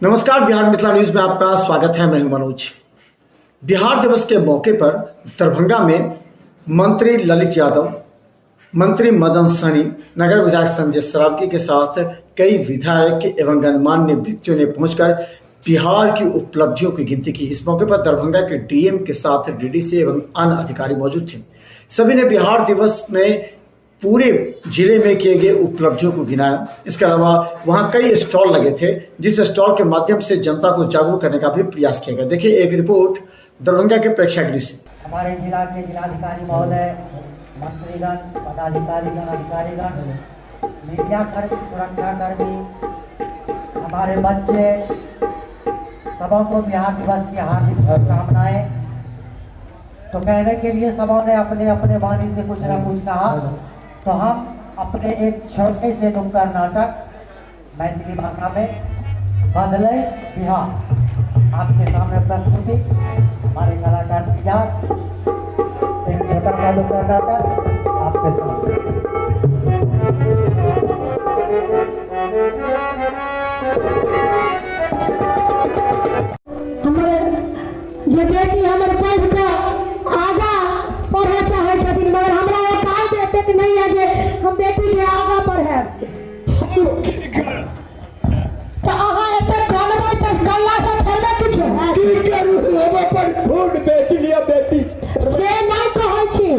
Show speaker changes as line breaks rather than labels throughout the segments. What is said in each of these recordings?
नमस्कार, बिहार मिथिला न्यूज में आपका स्वागत है। मैं हूं मनोज। बिहार दिवस के मौके पर दरभंगा में मंत्री ललित यादव, मंत्री मदन सहनी, नगर विधायक संजय सरावगी के साथ कई विधायक एवं गणमान्य व्यक्तियों ने पहुंचकर बिहार की उपलब्धियों की गिनती की। इस मौके पर दरभंगा के डीएम के साथ डीडीसी एवं अन्य अधिकारी मौजूद थे। सभी ने बिहार दिवस में पूरे जिले में किए गए उपलब्धियों को गिनाया। इसके अलावा वहां कई स्टॉल लगे थे, जिस स्टॉल के माध्यम से जनता को जागरूक करने का भी प्रयास किया गया। देखिए एक रिपोर्ट दरभंगा के प्रेक्षागृह से।
हमारे जिला के जिलाधिकारी महोदय, मंत्रीगण, पदाधिकारीगण, अधिकारीगण, मीडिया कर्मी, सुरक्षा कर्मी, हमारे बच्चे, सबों को बिहार दिवस की हार्दिक शुभकामनाएं। तो कहने के लिए सबों ने अपने अपने वाणी से कुछ न कुछ कहा, तो हम अपने एक छोटे से नुक्कड़ नाटक मैथिली भाषा में बदले बिहार आपके सामने प्रस्तुति हमारे कलाकार तैयार। एक छोटा सा नुक्कड़ नाटक आपके सामने।
हमारे बेटी हमारे पैर का आगा पढ़े चाहे छथिन, मगर हमरा काम एतेक नहीं है जे हम बेटी के आगा पढ़े। तो अहाँ एतेक जानबै त गल्ला से थोड़े कुछ है।
की करू हम अपन खून बेच लिया बेटी
से नहीं कहै छी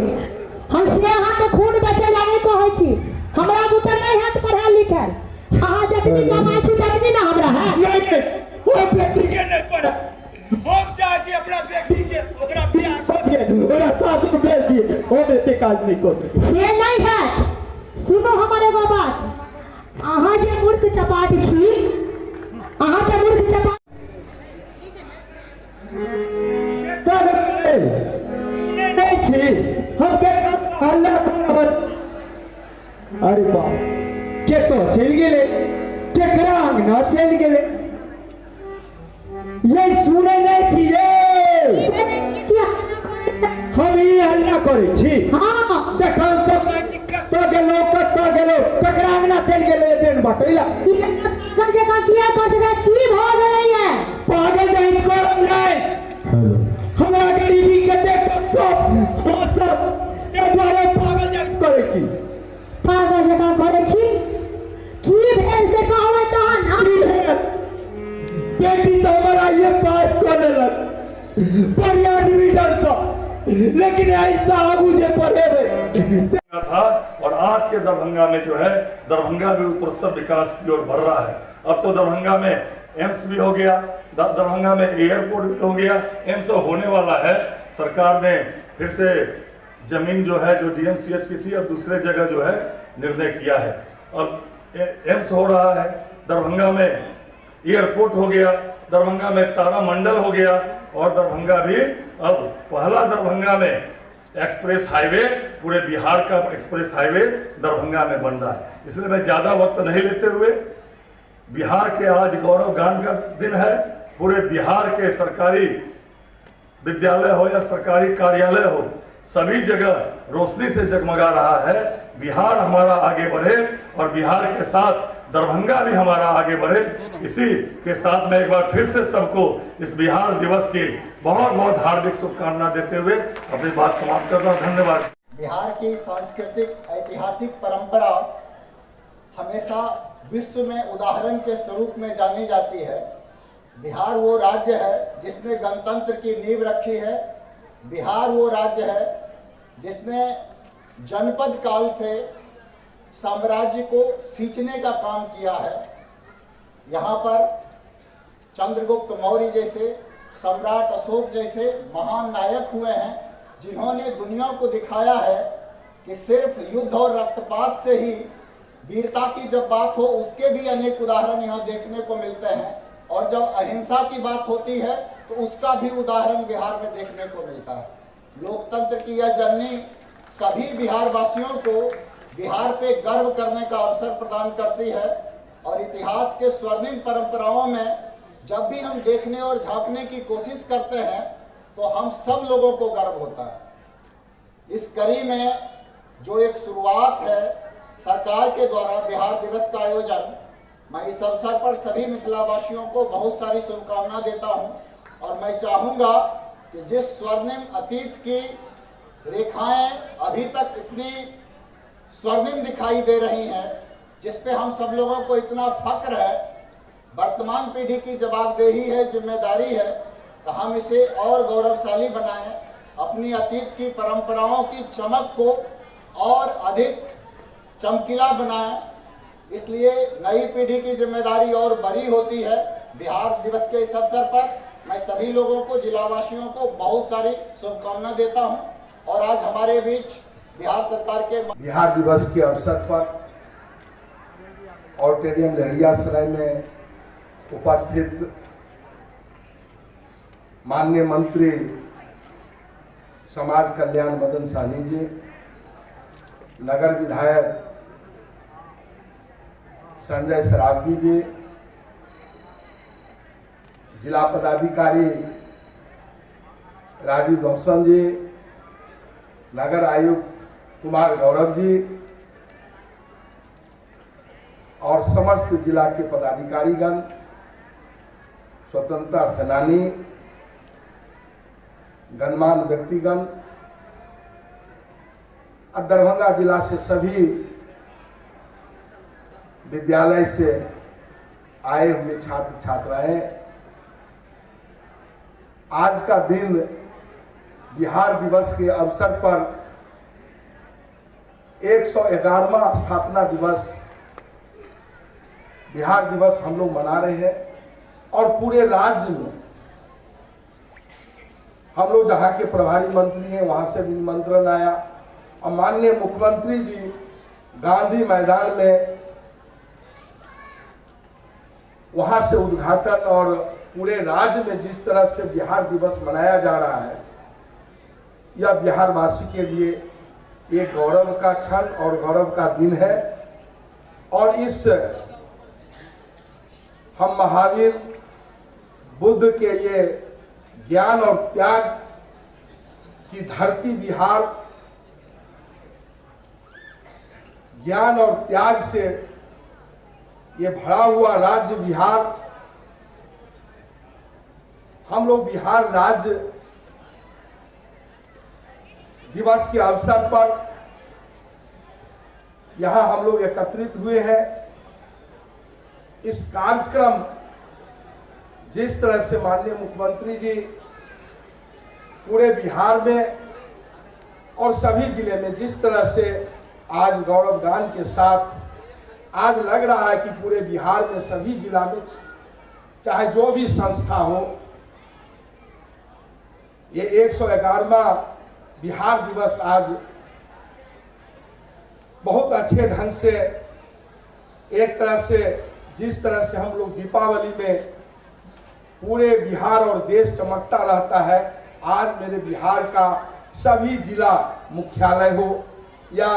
हम, से अहाँ के खून बेचे ला नहीं कहै छी। हमरा बुते नहीं हाथ पढ़ा लिखल, अहाँ जतनी कमाई छी ततनी ना हमरा है।
नहीं वो बेटी के नहीं पढ़ा, हम चाहे अपना बेटी के ओकरा बियाह कर दिए, ओकरा सास को भेज दिए, वो बेटी काज नहीं कर सके।
से नहीं है। सुनो हमारे एगो बात, अहाँ जे मूर्ख चपाट छी, अहाँ के मूर्ख चपाट
नहीं छी हम के अल्लाह पर। अरे बाप के तो चल गेले, केकरा अंगना चल गेले, ये सुने नहीं छिए हम ही हल्ला करे छी।
हाँ
तखन सब तो गेलो कत गेलो ककरा अंगना चल गेले बेन बटैला
पागल जगह किया पछगा की भ गेलै है।
पागल नहीं कर नहीं हमरा गरीबी के देख सब के द्वारा पागल नहीं करे छी।
पागल जगह करे छी की भेल से कहबै तहन।
बेटी तो हमारा ये पास कर देलक बढ़िया डिवीजन से, लेकिन ऐसा आगू जे पढ़े
था। और आज के दरभंगा में जो है, दरभंगा भी उत्तरोत्तर विकास की ओर बढ़ रहा है। अब तो दरभंगा में एम्स भी हो गया, दरभंगा में एयरपोर्ट भी हो गया, एम्स होने वाला है। सरकार ने फिर से जमीन जो है जो डीएमसीएच की थी, अब दूसरे जगह जो है निर्णय किया है। अब एम्स हो रहा है, दरभंगा में एयरपोर्ट हो गया, दरभंगा में तारामंडल हो गया, और दरभंगा भी अब पहला दरभंगा में एक्सप्रेस हाईवे, पूरे बिहार का एक्सप्रेस हाईवे दरभंगा में बन रहा है। इसलिए मैं ज़्यादा वक्त नहीं लेते हुए, बिहार के आज गौरव गान का दिन है। पूरे बिहार के सरकारी विद्यालय हो या सरकारी कार्यालय हो, सभी जगह रोशनी से जगमगा रहा है। बिहार हमारा आगे बढ़े और बिहार के साथ दरभंगा भी हमारा आगे बढ़े। इसी के साथ मैं एक बार फिर से सबको इस बिहार दिवस की बहुत बहुत हार्दिक शुभकामना देते हुए अपनी बात समाप्त करता हूँ। धन्यवाद।
बिहार की सांस्कृतिक ऐतिहासिक परंपरा हमेशा विश्व में उदाहरण के स्वरूप में जानी जाती है। बिहार वो राज्य है जिसने गणतंत्र की नींव रखी है। बिहार वो राज्य है जिसने जनपद काल से साम्राज्य को सींचने का काम किया है। यहाँ पर चंद्रगुप्त मौर्य जैसे, सम्राट अशोक जैसे महान नायक हुए हैं, जिन्होंने दुनिया को दिखाया है कि सिर्फ युद्ध और रक्तपात से ही वीरता की जब बात हो, उसके भी अनेक उदाहरण यहाँ देखने को मिलते हैं। और जब अहिंसा की बात होती है तो उसका भी उदाहरण बिहार में देखने को मिलता है। लोकतंत्र की यह जर्नी सभी बिहार वासियों को बिहार पे गर्व करने का अवसर प्रदान करती है। और इतिहास के स्वर्णिम परंपराओं में जब भी हम देखने और झांकने की कोशिश करते हैं तो हम सब लोगों को गर्व होता है। इस कड़ी में जो एक शुरुआत है सरकार के द्वारा बिहार दिवस का आयोजन, मैं इस अवसर पर सभी मिथिलावासियों को बहुत सारी शुभकामना देता हूं और मैं चाहूंगा कि जिस स्वर्णिम अतीत की रेखाएं अभी तक इतनी स्वर्णिम दिखाई दे रही हैं, जिस पे हम सब लोगों को इतना फक्र है, वर्तमान पीढ़ी की जवाबदेही है, जिम्मेदारी है कि हम इसे और गौरवशाली बनाएं, अपनी अतीत की परंपराओं की चमक को और अधिक चमकीला बनाएं। इसलिए नई पीढ़ी की जिम्मेदारी और बड़ी होती है। बिहार दिवस के इस अवसर पर मैं सभी लोगों को, जिलावासियों को बहुत सारी शुभकामना देता हूं और आज हमारे बीच बिहार सरकार के
बिहार दिवस के अवसर पर ऑडिटोरियम लहरियासराय में उपस्थित माननीय मंत्री समाज कल्याण मदन सहनी जी, नगर विधायक संजय सरावगी जी, जिला पदाधिकारी राजीव रोशन जी, नगर आयुक्त कुमार गौरव जी और समस्त जिला के पदाधिकारीगण, स्वतंत्रता सेनानी, गणमान्य व्यक्तिगण, और दरभंगा जिला से सभी विद्यालय से आए हुए छात्र छात्राएं, आज का दिन बिहार दिवस के अवसर पर 111वां स्थापना दिवस बिहार दिवस हम लोग मना रहे हैं और पूरे राज्य में हम लोग जहाँ के प्रभारी मंत्री हैं वहाँ से भी निमंत्रण आया और माननीय मुख्यमंत्री जी गांधी मैदान में वहाँ से उद्घाटन और पूरे राज्य में जिस तरह से बिहार दिवस मनाया जा रहा है, यह बिहारवासी के लिए एक गौरव का क्षण और गौरव का दिन है। और इस हम महावीर बुद्ध के ये ज्ञान और त्याग की धरती बिहार, ज्ञान और त्याग से ये भरा हुआ राज्य बिहार, हम लोग बिहार राज्य दिवस के अवसर पर यहाँ हम लोग एकत्रित हुए हैं। इस कार्यक्रम जिस तरह से माननीय मुख्यमंत्री जी पूरे बिहार में और सभी जिले में जिस तरह से आज गौरव गान के साथ आज लग रहा है कि पूरे बिहार में सभी जिला में चाहे जो भी संस्था हो, ये 111वां बिहार दिवस आज बहुत अच्छे ढंग से, एक तरह से जिस तरह से हम लोग दीपावली में पूरे बिहार और देश चमकता रहता है, आज मेरे बिहार का सभी जिला मुख्यालय हो या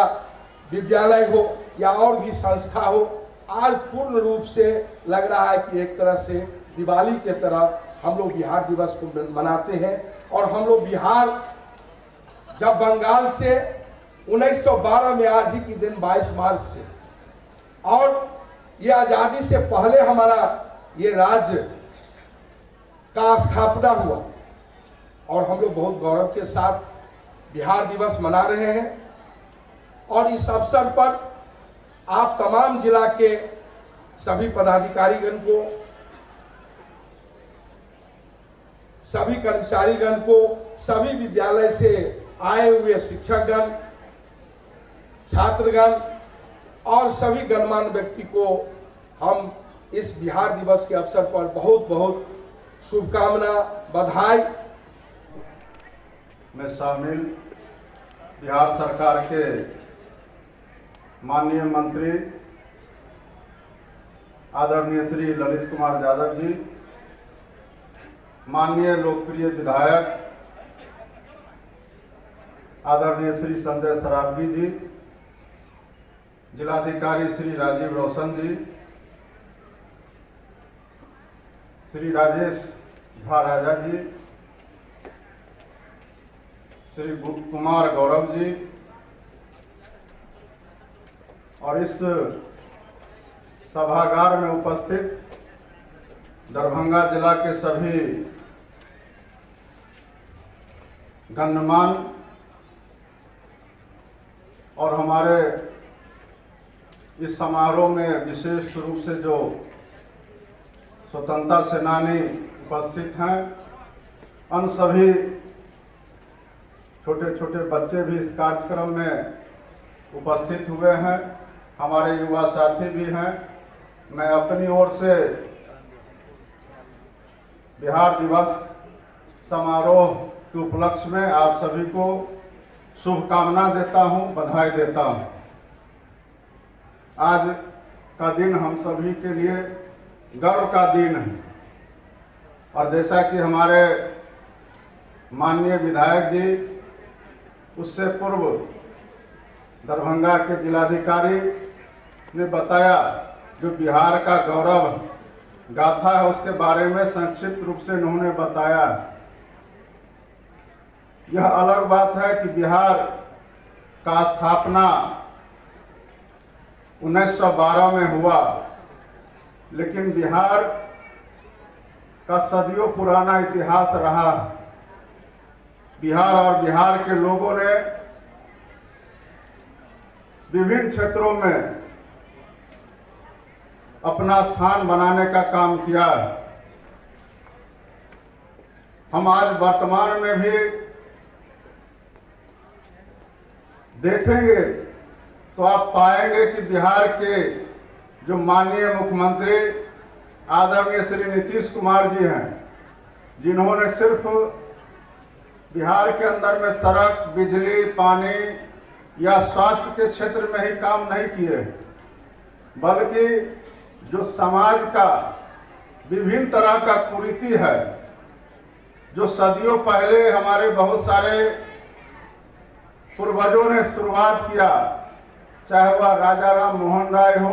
विद्यालय हो या और भी संस्था हो, आज पूर्ण रूप से लग रहा है कि एक तरह से दिवाली के तरह हम लोग बिहार दिवस को मनाते हैं। और हम लोग बिहार जब बंगाल से 1912 में आज ही के दिन 22 मार्च से, और ये आज़ादी से पहले हमारा ये राज्य का स्थापना हुआ और हम लोग बहुत गौरव के साथ बिहार दिवस मना रहे हैं। और इस अवसर पर आप तमाम जिला के सभी पदाधिकारीगण को, सभी कर्मचारीगण को, सभी विद्यालय से आए हुए शिक्षकगण, छात्रगण और सभी गणमान्य व्यक्ति को हम इस बिहार दिवस के अवसर पर बहुत बहुत शुभकामना, बधाई।
में शामिल बिहार सरकार के माननीय मंत्री आदरणीय श्री ललित कुमार यादव जी, माननीय लोकप्रिय विधायक आदरणीय श्री संजय सरावगी जी, जिलाधिकारी श्री राजीव रोशन जी, श्री राजेश राजा जी, श्री कुमार गौरव जी, और इस सभागार में उपस्थित दरभंगा जिला के सभी गणमान्य और हमारे इस समारोह में विशेष रूप से जो स्वतंत्रता सेनानी उपस्थित हैं, अन्य सभी छोटे छोटे बच्चे भी इस कार्यक्रम में उपस्थित हुए हैं, हमारे युवा साथी भी हैं। मैं अपनी ओर से बिहार दिवस समारोह के उपलक्ष्य में आप सभी को शुभकामना देता हूं, बधाई देता हूं। आज का दिन हम सभी के लिए गर्व का दिन है और जैसा कि हमारे माननीय विधायक जी उससे पूर्व दरभंगा के जिलाधिकारी ने बताया, जो बिहार का गौरव गाथा है उसके बारे में संक्षिप्त रूप से उन्होंने बताया। यह अलग बात है कि बिहार का स्थापना 1912 में हुआ, लेकिन बिहार का सदियों पुराना इतिहास रहा। बिहार और बिहार के लोगों ने विभिन्न क्षेत्रों में अपना स्थान बनाने का काम किया। हम आज वर्तमान में भी देखेंगे तो आप पाएंगे कि बिहार के जो माननीय मुख्यमंत्री आदरणीय श्री नीतीश कुमार जी हैं, जिन्होंने सिर्फ बिहार के अंदर में सड़क, बिजली, पानी या स्वास्थ्य के क्षेत्र में ही काम नहीं किए, बल्कि जो समाज का विभिन्न तरह का कुरीति है, जो सदियों पहले हमारे बहुत सारे पूर्वजों ने शुरुआत किया, चाहे वह राजा राम मोहन राय हो,